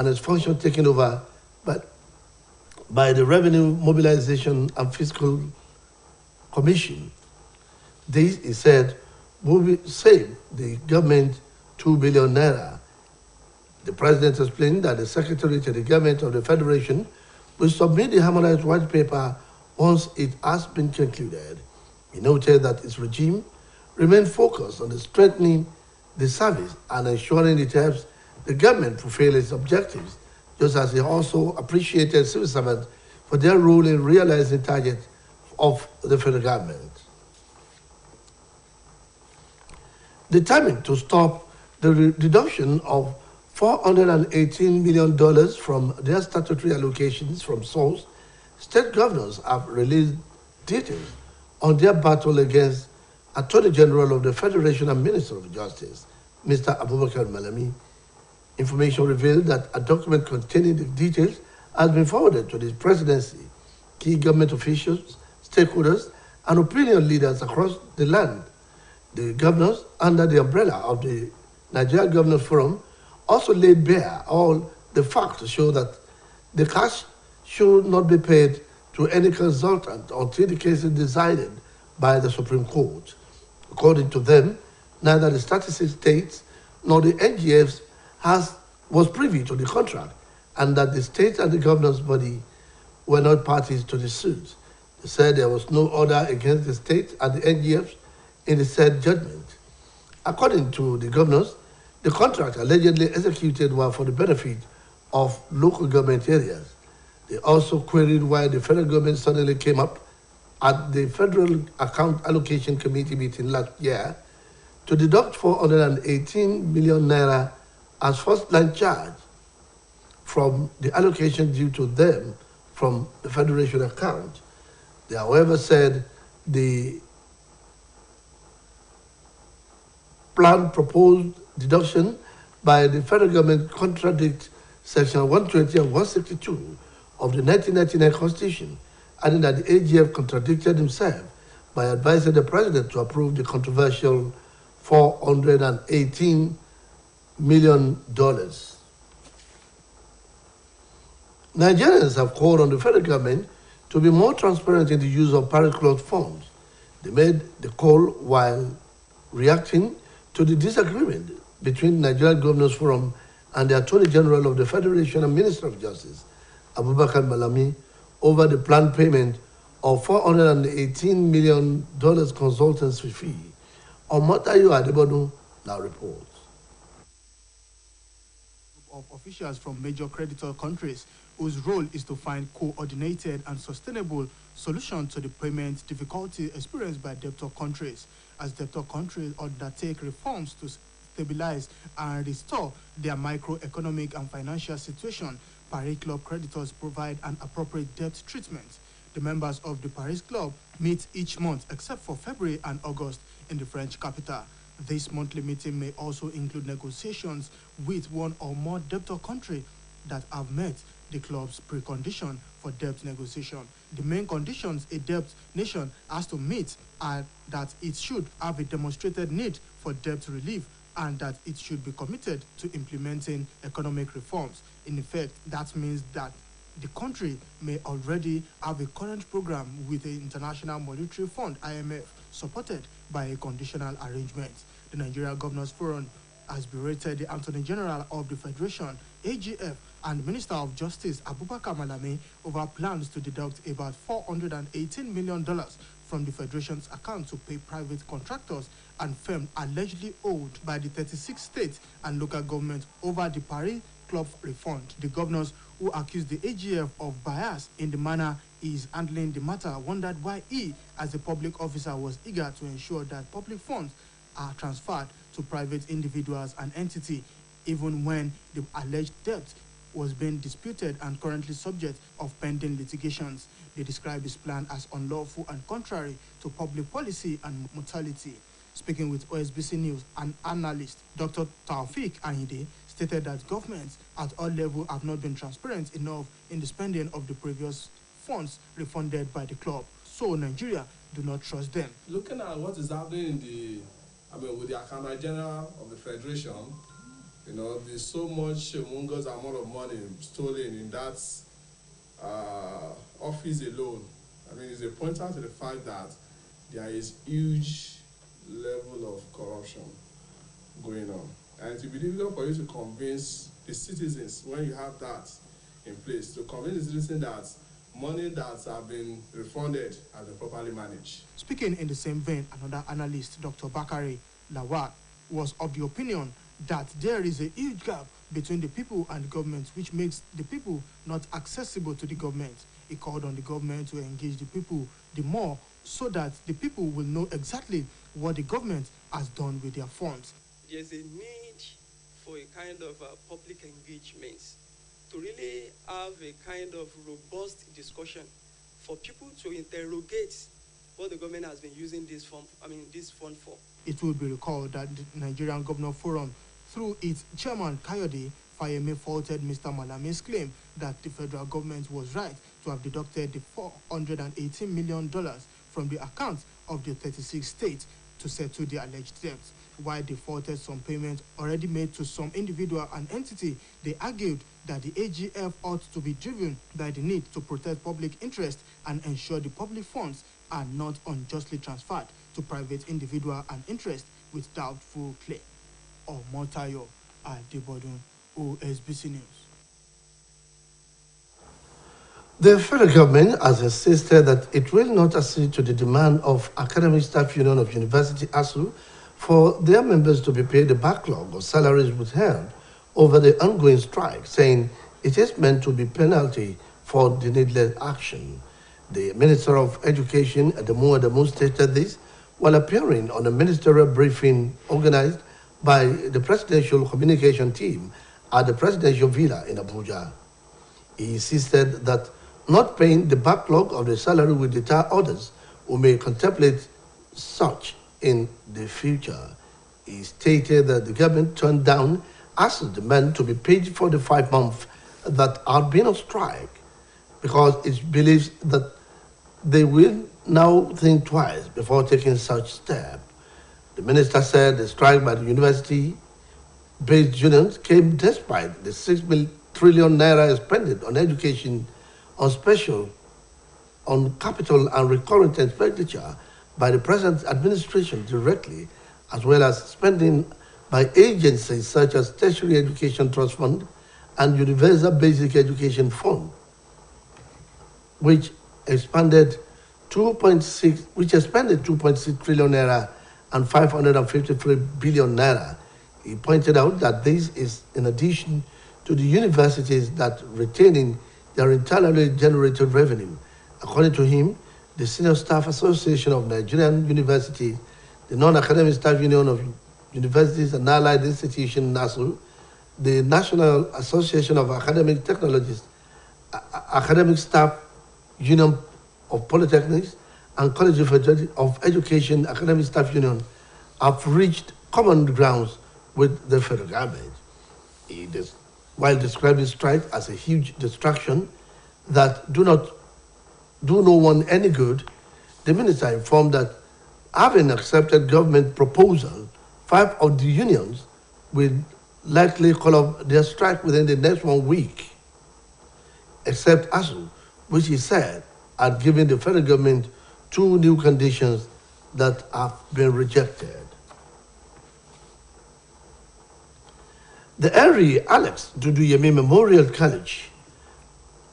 and its function taken over by the Revenue Mobilization and Fiscal Commission. This, he said, will save the government 2 billion naira. The president explained that the secretary to the government of the Federation will submit the harmonized white paper once it has been concluded. He noted that its regime remained focused on strengthening the service and ensuring it helps the government fulfill its objectives, just as he also appreciated civil servants for their role in realizing targets of the federal government. The timing to stop the reduction of $418 million from their statutory allocations from source, state governors have released details on their battle against Attorney General of the Federation and Minister of Justice, Mr. Abubakar Malami. Information revealed that a document containing the details has been forwarded to the presidency, key government officials, stakeholders, and opinion leaders across the land. The governors, under the umbrella of the Nigeria Governors Forum, also laid bare all the facts to show that the cash should not be paid to any consultant until the case is decided by the Supreme Court. According to them, neither the statistics states nor the NGFs was privy to the contract, and that the state and the governor's body were not parties to the suit. They said there was no order against the state and the NGFs in the said judgment. According to the governors, the contract allegedly executed was for the benefit of local government areas. They also queried why the federal government suddenly came up at the Federal Account Allocation Committee meeting last year to deduct 418 million naira as first-line charge from the allocation due to them from the Federation account. They, however, said the planned proposed deduction by the federal government contradicts Section 120 and 162 of the 1999 Constitution, adding that the AGF contradicted himself by advising the president to approve the controversial $418 million. Nigerians have called on the federal government to be more transparent in the use of Paris Club funds. They made the call while reacting to the disagreement between Nigeria Governors Forum and the Attorney General of the Federation and Minister of Justice, Abubakar Malami, over the planned payment of $418 million consultancy fee. Omotayo Adebodu now reports. Of officials from major creditor countries whose role is to find coordinated and sustainable solutions to the payment difficulty experienced by debtor countries, as debtor countries undertake reforms to stabilize and restore their microeconomic and financial situation. Paris Club creditors provide an appropriate debt treatment. The members of the Paris Club meet each month except for February and August in the French capital. This monthly meeting may also include negotiations with one or more debtor countries that have met the club's precondition for debt negotiation. The main conditions a debt nation has to meet are that it should have a demonstrated need for debt relief and that it should be committed to implementing economic reforms. In effect, that means that the country may already have a current program with the International Monetary Fund, IMF, supported by a conditional arrangement. The Nigeria Governors Forum has berated the Attorney General of the Federation, AGF, and Minister of Justice, Abubakar Malami, over plans to deduct about $418 million from the Federation's account to pay private contractors and firms allegedly owed by the 36 states and local governments over the Paris Club refund. The governors who accused the AGF of bias in the manner he is handling the matter wondered why he, as a public officer, was eager to ensure that public funds are transferred to private individuals and entities, even when the alleged debt was being disputed and currently subject of pending litigations. They described this plan as unlawful and contrary to public policy and morality. Speaking with OSBC News, an analyst, Dr. Taufik Ahinde, stated that governments at all levels have not been transparent enough in the spending of the previous funds refunded by the club. So Nigeria do not trust them. Looking at what is happening with the Accountant General of the Federation, You know, there's so much humongous amount of money stolen in that office alone. I mean, it's a pointer to the fact that there is huge level of corruption going on. And it will be difficult for you to convince the citizens when you have that in place, to convince the citizens that money that have been refunded has been properly managed. Speaking in the same vein, another analyst, Dr. Bakari Lawal, was of the opinion that there is a huge gap between the people and the government, which makes the people not accessible to the government. He called on the government to engage the people the more so that the people will know exactly what the government has done with their funds. There's a need for a kind of public engagement to really have a kind of robust discussion for people to interrogate what the government has been using this fund for. It will be recalled that the Nigerian Governor Forum, through its chairman Kayode Fayemi, faulted Mr. Malami's claim that the federal government was right to have deducted the $418 million from the accounts of the 36 states to settle the alleged debts. While they faulted some payments already made to some individual and entity, they argued that the AGF ought to be driven by the need to protect public interest and ensure the public funds are not unjustly transferred to private individual and interest with doubtful claim. Omotayo Adebodun, OSBC News. The federal government has insisted that it will not accede to the demand of Academic Staff Union of University ASU for their members to be paid the backlog of salaries withheld over the ongoing strike, saying it is meant to be penalty for the needless action. The Minister of Education, Adamu, stated this while appearing on a ministerial briefing organized by the Presidential Communication Team at the Presidential Villa in Abuja. He insisted that not paying the backlog of the salary will deter others who may contemplate such in the future. He stated that the government turned down ASU's demand to be paid for the 5 months that had been on strike because it believes that they will now think twice before taking such step. The minister said the strike by the university-based unions came despite the 6 trillion naira expended on education, on capital and recurrent expenditure by the present administration directly, as well as spending by agencies such as Tertiary Education Trust Fund and Universal Basic Education Fund, which expended 2.6 trillion naira and 553 billion naira. He pointed out that this is in addition to the universities that retaining their internally generated revenue. According to him, the Senior Staff Association of Nigerian Universities, the Non-Academic Staff Union of Universities and Allied Institutions, NASU, the National Association of Academic Technologists, Academic Staff Union of Polytechnics, and College of Education Academic Staff Union have reached common grounds with the federal government. While describing strike as a huge distraction that do no one any good, the minister informed that having accepted government proposal, 5 of the unions will likely call off their strike within the next 1 week, except ASU, which he said had given the federal government 2 new conditions that have been rejected. The Henry Alex Duduyemi Memorial College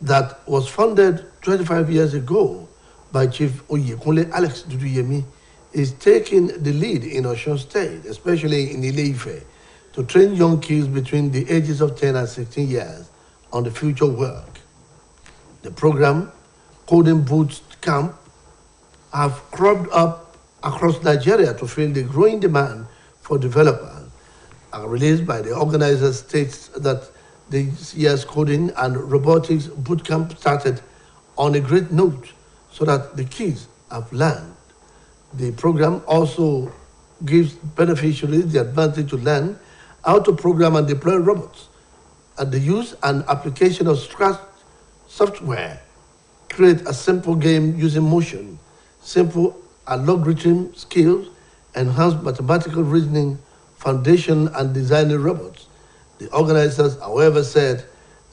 that was founded 25 years ago by Chief Oyekunle Alex Duduyemi is taking the lead in Osun State, especially in Ile-Ife, to train young kids between the ages of 10 and 16 years on the future work. The program, Coding Boot Camp, have cropped up across Nigeria to fill the growing demand for developers. Released by the organizer states that this year's coding and robotics bootcamp started on a great note so that the kids have learned. The program also gives beneficiaries the advantage to learn how to program and deploy robots, and the use and application of Scratch software, create a simple game using motion, simple algorithm skills, enhanced mathematical reasoning, foundation and designing robots, The organizers, however, said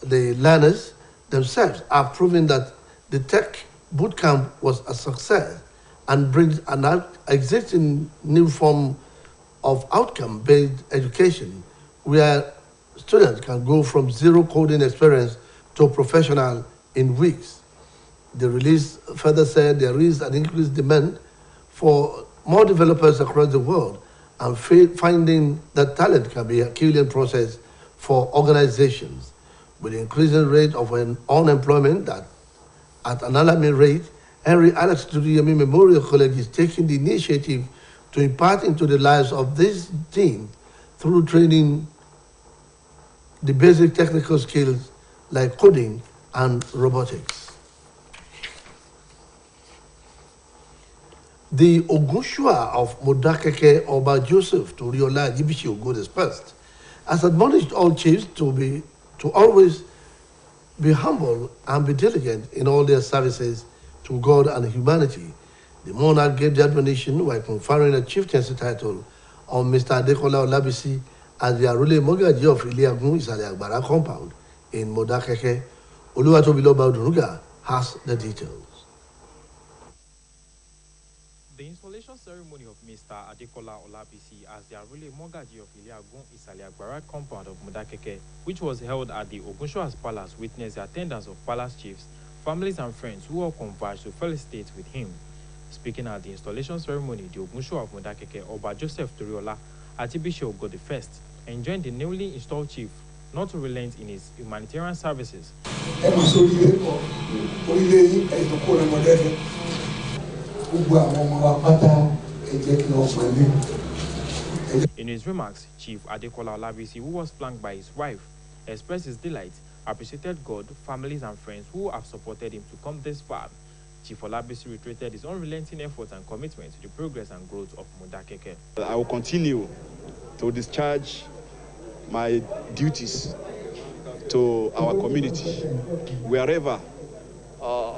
the learners themselves are proving that the tech bootcamp was a success and brings an existing new form of outcome-based education where students can go from zero coding experience to a professional in weeks. The release further said there is an increased demand for more developers across the world and finding that talent can be a killing process for organizations. With the increasing rate of unemployment that at an alarming rate, Henry Alex Duriyemi Memorial College is taking the initiative to impart into the lives of this team through training the basic technical skills like coding and robotics. The Ogunshua of Modakeke Oba Joseph Toriola Yibishi Ogo I has admonished all chiefs to always be humble and be diligent in all their services to God and humanity. The monarch gave the admonition while conferring a chieftaincy title on Mr. Adekola Olabisi as the Arule Mogaji of Iliagun Isale Agbara compound in Modakeke. Oluwatobiloba Odunuga has the details. The installation ceremony of Mr. Adekola Olabisi as the Arule Mogaji of Iliagun Isale Agbara compound of Modakeke, which was held at the Ogunshoa's Palace, witnessed the attendance of palace chiefs, families and friends who all converged to felicitate with him. Speaking at the installation ceremony, the Ogunshoa of Modakeke, Oba Joseph Toriola Atibishi Ogo I enjoined the newly installed chief not to relent in his humanitarian services. In his remarks, Chief Adekola Olabisi, who was flanked by his wife, expressed his delight, appreciated God, families and friends who have supported him to come this far. Chief Olabisi reiterated his unrelenting efforts and commitment to the progress and growth of Modakeke. I will continue to discharge my duties to our community wherever.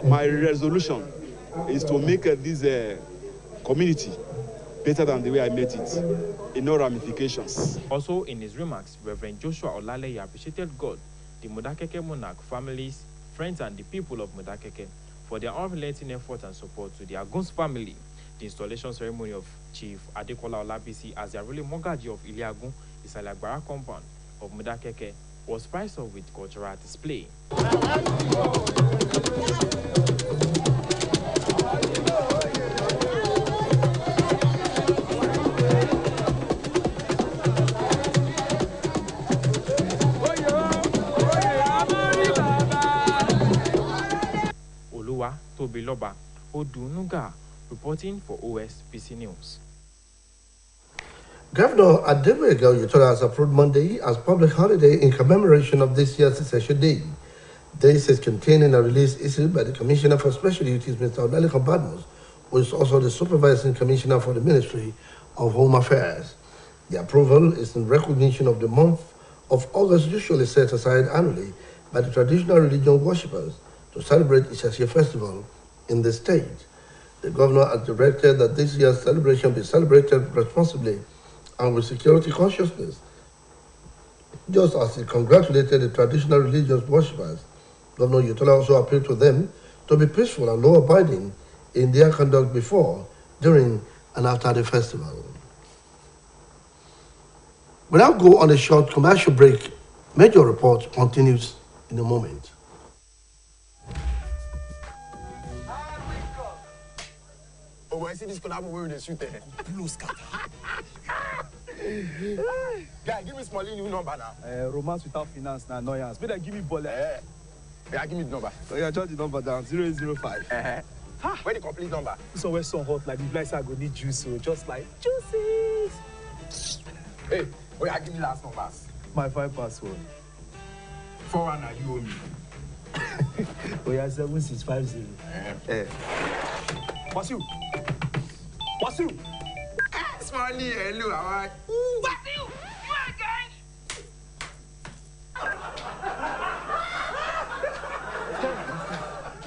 My resolution is to make this community better than the way I met it, in no ramifications. Also in his remarks, Reverend Joshua Olaleye appreciated God, the Modakeke monarch, families, friends and the people of Modakeke for their unrelenting effort and support to the Aguns family. The installation ceremony of Chief Adekola Olabisi as the Arule Mogaji of Iliagun Isale Agbara compound of Modakeke was spiced off with cultural display. Tobiloba Odunuga reporting for OSBC News. Governor Adewale Oyetola has approved Monday as public holiday in commemoration of this year's Secession Day. This is contained in a release issued by the Commissioner for Special Duties, Mr. Odaliko Badmus, who is also the Supervising Commissioner for the Ministry of Home Affairs. The approval is in recognition of the month of August usually set aside annually by the traditional religion worshippers to celebrate Ishashe festival in the state. The governor has directed that this year's celebration be celebrated responsibly and with security consciousness. Just as he congratulated the traditional religious worshippers, Governor Oyetola also appealed to them to be peaceful and law-abiding in their conduct before, during, and after the festival. We'll now go on a short commercial break. Major report continues in a moment. Oh, I see this collab wearing a suit there. Blue scatter. Guy, give me Smalley new number now. Romance without finance and annoyance. Better give me bullet. Yeah, give me the number. Oh, yeah, jot the number down. 0805. Where the complete number? It's always so hot, like the blind I go need juice, so just like juices. Hey, oh, yeah, give me last numbers. My 5 password. 419, you owe me. Oh, yeah, 7650. What's you? What's you? Smiley, hello, how are you? What's you?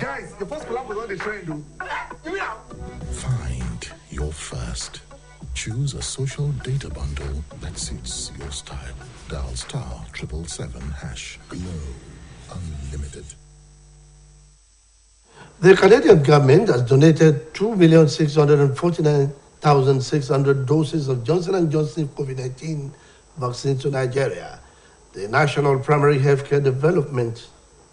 Guys, the first collab was on the trend, though. Find your first. Choose a social data bundle that suits your style. Dial *777#. Glow Unlimited. The Canadian government has donated 2,649,600 doses of Johnson & Johnson COVID-19 vaccine to Nigeria. The National Primary Healthcare Development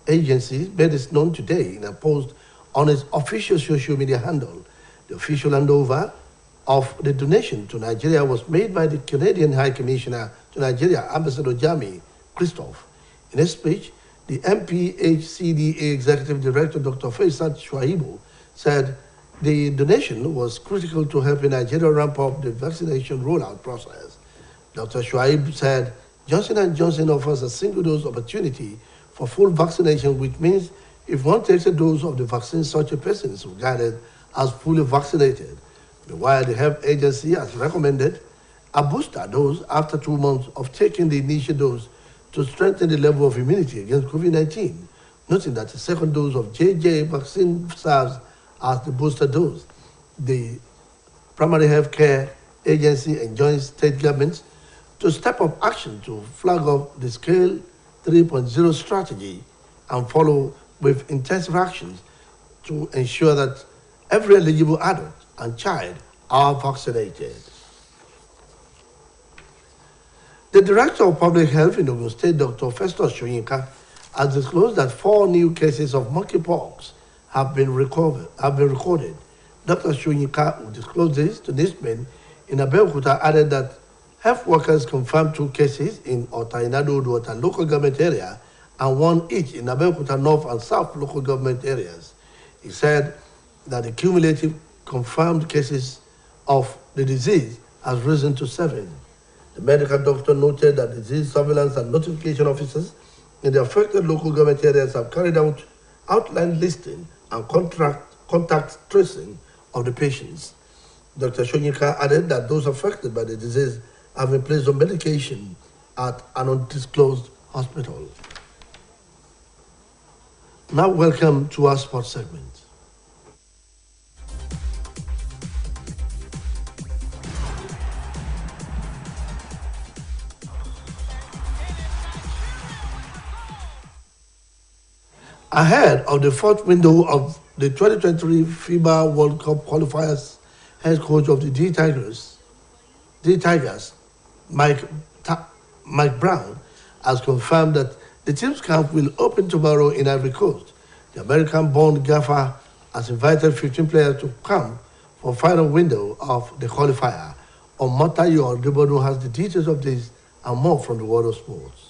Agency made this known today in a post on its official social media handle. The official handover of the donation to Nigeria was made by the Canadian High Commissioner to Nigeria, Ambassador Jami Christophe. In a speech, the MPHCDA Executive Director, Dr. Faisal Shuaibu, said the donation was critical to helping Nigeria ramp up the vaccination rollout process. Dr. Shuaibu said Johnson & Johnson offers a single-dose opportunity for full vaccination, which means if one takes a dose of the vaccine, such a person is regarded as fully vaccinated. Meanwhile, the health agency has recommended a booster dose after 2 months of taking the initial dose to strengthen the level of immunity against COVID-19, noting that the second dose of JJ vaccine serves as the booster dose. The primary health care agency enjoins state governments to step up action to flag up the Scale 3.0 strategy and follow with intensive actions to ensure that every eligible adult and child are vaccinated. The Director of Public Health in Ogun State, Dr. Festus Shoyinka, has disclosed that 4 new cases of monkeypox have been recorded. Dr. Shoyinka, who disclosed this to Newsmen in Abeokuta, added that health workers confirmed 2 cases in Otainado local government area and 1 each in Abeokuta North and South local government areas. He said that the cumulative confirmed cases of the disease has risen to 7. The medical doctor noted that disease surveillance and notification officers in the affected local government areas have carried out outline listing and contact tracing of the patients. Dr. Shoyinka added that those affected by the disease have been placed on medication at an undisclosed hospital. Now welcome to our sports segment. Ahead of the 4th window of the 2023 FIBA World Cup qualifiers, head coach of the D Tigers, Mike Brown, has confirmed that the team's camp will open tomorrow in Ivory Coast. The American-born gaffer has invited 15 players to come for final window of the qualifier. Omotayo Odebodu has the details of this and more from the world of sports.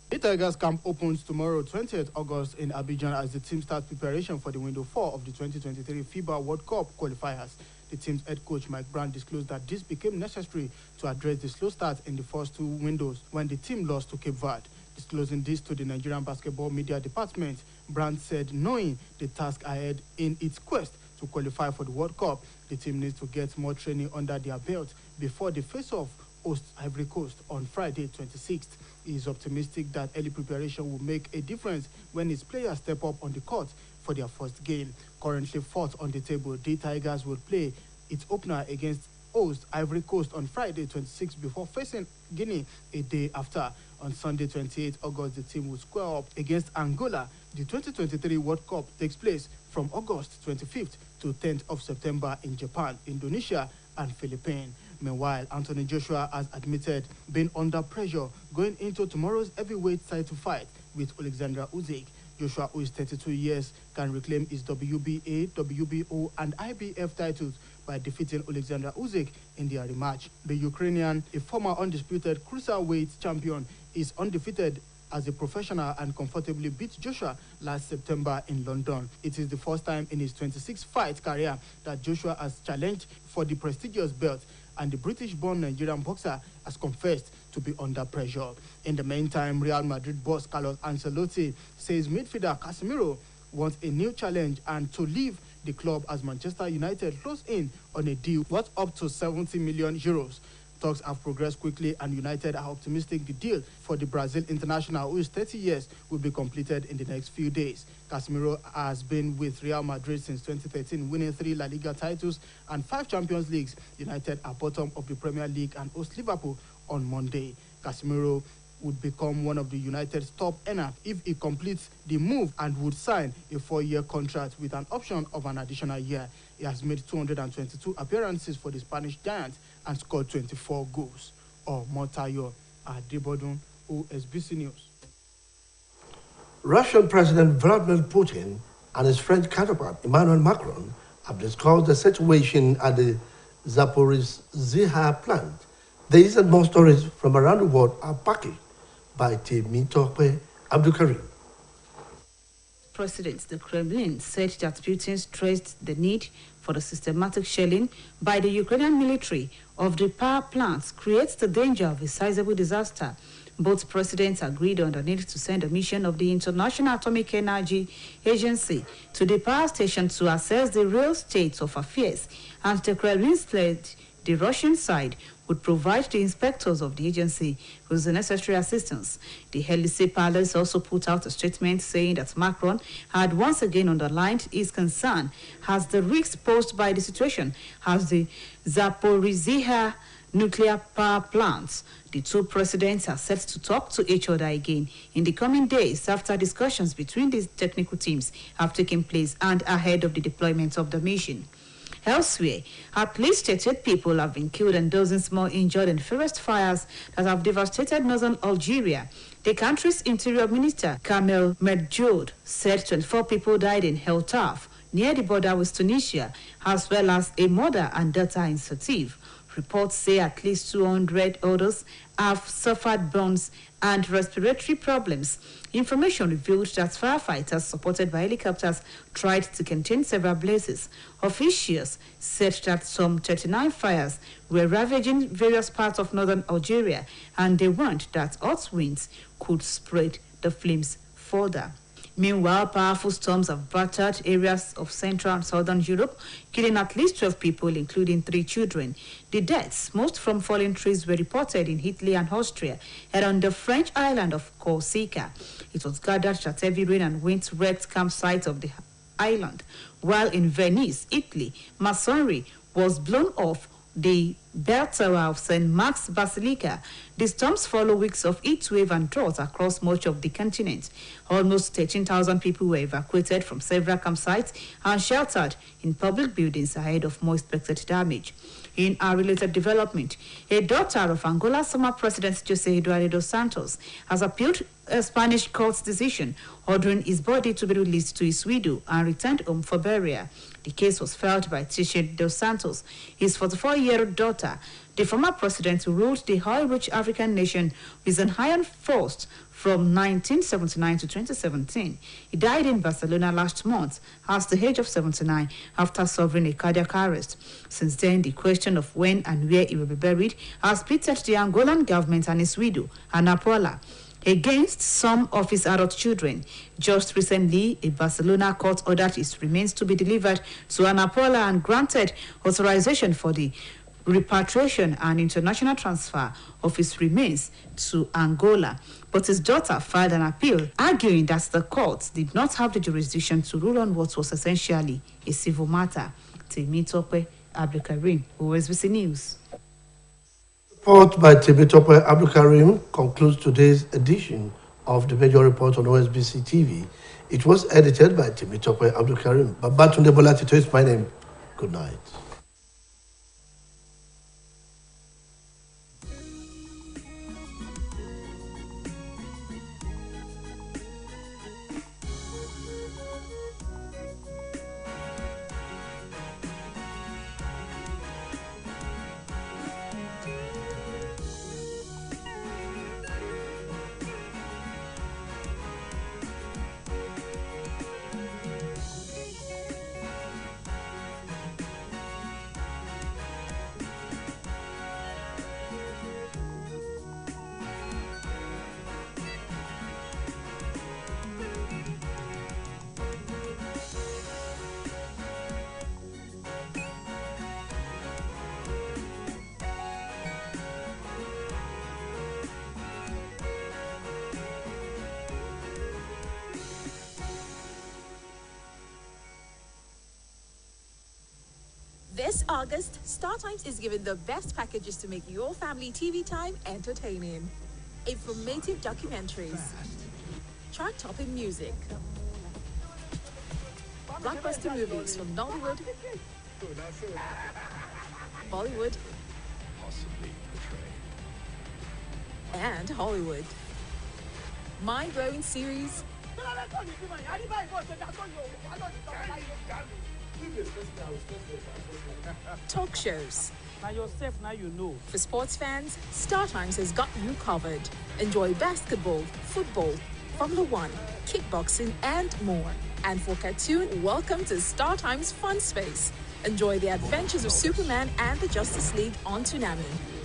The Tigers camp opens tomorrow, 20th August in Abidjan as the team starts preparation for the window 4 of the 2023 FIBA World Cup qualifiers. The team's head coach Mike Brown disclosed that this became necessary to address the slow start in the first 2 windows when the team lost to Cape Verde. Disclosing this to the Nigerian Basketball Media Department, Brown said knowing the task ahead in its quest to qualify for the World Cup, the team needs to get more training under their belt before the face-off hosts Ivory Coast on Friday, 26th. He is optimistic that early preparation will make a difference when his players step up on the court for their first game. Currently 4th on the table, the Tigers will play its opener against host Ivory Coast on Friday, 26th, before facing Guinea a day after. On Sunday, 28th August, the team will square up against Angola. The 2023 World Cup takes place from August 25th to 10th of September in Japan, Indonesia, and Philippines. Meanwhile, Anthony Joshua has admitted being under pressure going into tomorrow's heavyweight title fight with Alexander Usyk. Joshua, who is 32 years, can reclaim his WBA, WBO, and IBF titles by defeating Alexander Usyk in their rematch. The Ukrainian, a former undisputed cruiserweight champion, is undefeated as a professional and comfortably beat Joshua last September in London. It is the first time in his 26-fight career that Joshua has challenged for the prestigious belt, and the British-born Nigerian boxer has confessed to be under pressure. In the meantime, Real Madrid boss Carlos Ancelotti says midfielder Casemiro wants a new challenge and to leave the club as Manchester United close in on a deal worth up to 70 million euros. talks have progressed quickly, and United are optimistic the deal for the Brazil international, who is 30 years, will be completed in the next few days. Casemiro has been with Real Madrid since 2013, winning 3 La Liga titles and 5 Champions Leagues. United are bottom of the Premier League and host Liverpool on Monday. Casemiro would become one of the United's top earners if he completes the move and would sign a 4-year contract with an option of an additional year. He has made 222 appearances for the Spanish Giants and scored 24 goals. Motayo Adebodun, OSBC News. Russian President Vladimir Putin and his French counterpart Emmanuel Macron have discussed the situation at the Zaporizhzhia plant. These and more stories from around the world are packaged by Temitope Abdulkarim. President, the Kremlin said that Putin stressed the need for the systematic shelling by the Ukrainian military of the power plants creates the danger of a sizable disaster. Both presidents agreed on the need to send a mission of the International Atomic Energy Agency to the power station to assess the real state of affairs, and the Kremlin said the Russian side would provide the inspectors of the agency with the necessary assistance. The Elysee Palace also put out a statement saying that Macron had once again underlined his concern as the risks posed by the situation as the Zaporizhzhia nuclear power plants. The two presidents are set to talk to each other again in the coming days after discussions between these technical teams have taken place and ahead of the deployment of the mission. Elsewhere, at least 38 people have been killed and dozens more injured in forest fires that have devastated northern Algeria. The country's interior minister, Kamel Medjoud, said 24 people died in El Taf, near the border with Tunisia, as well as a mother and daughter in Sativ. Reports say at least 200 others have suffered burns and respiratory problems. Information revealed that firefighters supported by helicopters tried to contain several blazes. Officials said that some 39 fires were ravaging various parts of northern Algeria, and they warned that hot winds could spread the flames further. Meanwhile, powerful storms have battered areas of central and southern Europe, killing at least 12 people, including 3 children. The deaths, most from falling trees, were reported in Italy and Austria and on the French island of Corsica. It was gathered that heavy rain and wind wrecked campsites of the island, while in Venice, Italy, masonry was blown off the bell tower of St. Mark's Basilica. The storms follow weeks of heat wave and drought across much of the continent. Almost 13,000 people were evacuated from several campsites and sheltered in public buildings ahead of more expected damage. In a related development, a daughter of Angola's former President Jose Eduardo dos Santos has appealed a Spanish court's decision ordering his body to be released to his widow and returned home for burial. The case was filed by Tisha dos Santos, his 44-year-old daughter. The former president who ruled the oil-rich African nation with an iron fist from 1979 to 2017. He died in Barcelona last month at the age of 79 after suffering a cardiac arrest. Since then, the question of when and where he will be buried has pitted the Angolan government and his widow, Ana Paula, against some of his adult children. Just recently, a Barcelona court ordered his remains to be delivered to Ana Paula and granted authorization for the repatriation and international transfer of his remains to Angola. But his daughter filed an appeal, arguing that the court did not have the jurisdiction to rule on what was essentially a civil matter. Temitope Abdulkarim, OSBC News. Report by Temitope Abdulkarim concludes today's edition of the Major Report on OSBC TV. It was edited by Temitope Abdulkarim. Babatunde Bolatito is my name. Good night. This August, StarTimes is giving the best packages to make your family TV time entertaining. Informative documentaries, chart-topping music, blockbuster movies from Nollywood, Bollywood, and Hollywood. Mind-blowing series, talk shows. Now yourself, now you know. For sports fans, StarTimes has got you covered. Enjoy basketball, football, Formula One, kickboxing, and more. And for cartoon, welcome to StarTimes Fun Space. Enjoy the adventures of Superman and the Justice League on Toonami.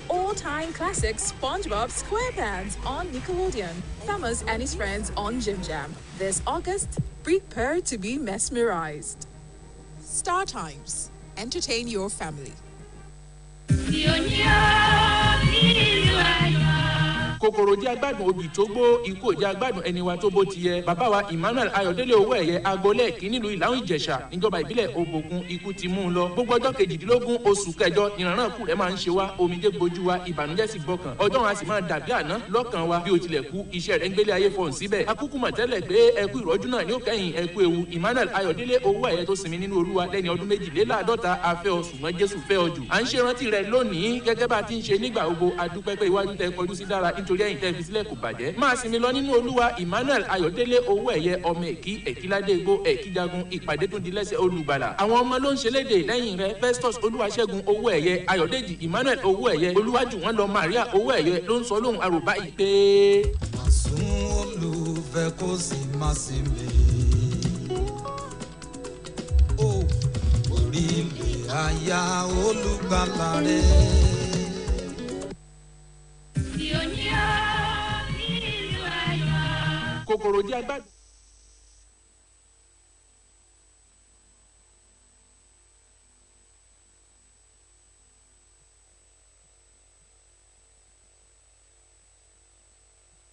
All-time classic SpongeBob SquarePants on Nickelodeon. Thomas and his friends on Jim Jam. This August, prepare to be mesmerized. StarTimes. Entertain your family. kòkòrò jẹ́ agbádùn obì tó gbó ikú jẹ́ agbádùn ẹni wa tó bó ti yẹ bàbá wa Emmanuel Ayọ̀délé owó ẹ̀yẹ agboolé kí nílùú Ìlàhùn Ìjẹ̀ṣà níjọba ìbílẹ̀ Òbòkun ikú ti mú un lọ gbogbo ọjọ́ 18 oṣù kẹjọ ìrànràn kù rẹ̀ máa ń ṣe wá omijé gbojú wa ìbànújẹ́ sì gbọkàn ọjọ́ wọn a sì máa dàbí àná lọ́kàn wa bí o tilẹ̀ kú iṣẹ́ rẹ̀ ń gbélé ayé fọ̀hún síbẹ̀ akúkú mọ̀ tẹ́lẹ̀ pé ẹkú ìrọ́jú náà ni ó kẹ́yìn ẹkú ewu Emmanuel Ayọ̀délé owó ẹ̀yẹ tó sinmi nínú Olúwa lẹ́ni ọdún 52 afẹ́ ọ ṣùgbọ́n Jésù fẹ́ ọ jù à ń ṣe rántí rẹ̀ lónìí gẹ́gẹ́ bá a ti ń ṣe nígbà gbogbo adúpẹ́ pé iwájú tẹ kọjú sí dára nítorí ẹ̀yìn tẹ́ fi sílẹ̀ kò bàjẹ́ máa sinmi lọ nínú Olúwa Emmanuel Ayọ̀délé owó ẹ̀yẹ ọmọ èkìládé igbó èkìjagun ìpàdé tún di lẹ́sẹ̀ olùgbàlà àwọn ọmọ ló ń ṣe léde lẹ́yìn rẹ̀ Festus Olúwaṣẹ́gun owó ẹ̀yẹ Ayọ̀dèjì Emmanuel owó ẹ̀yẹ olúwájú wọn lọ Maria owó ẹ̀yẹ ló ń sọ lóhùn àròbá yìí pé. àsùn olùfẹ́ kò sì má sí mi ó orílẹ̀ àyà olùgbàlà rẹ̀. kòkòrò jẹ́ agbádùn.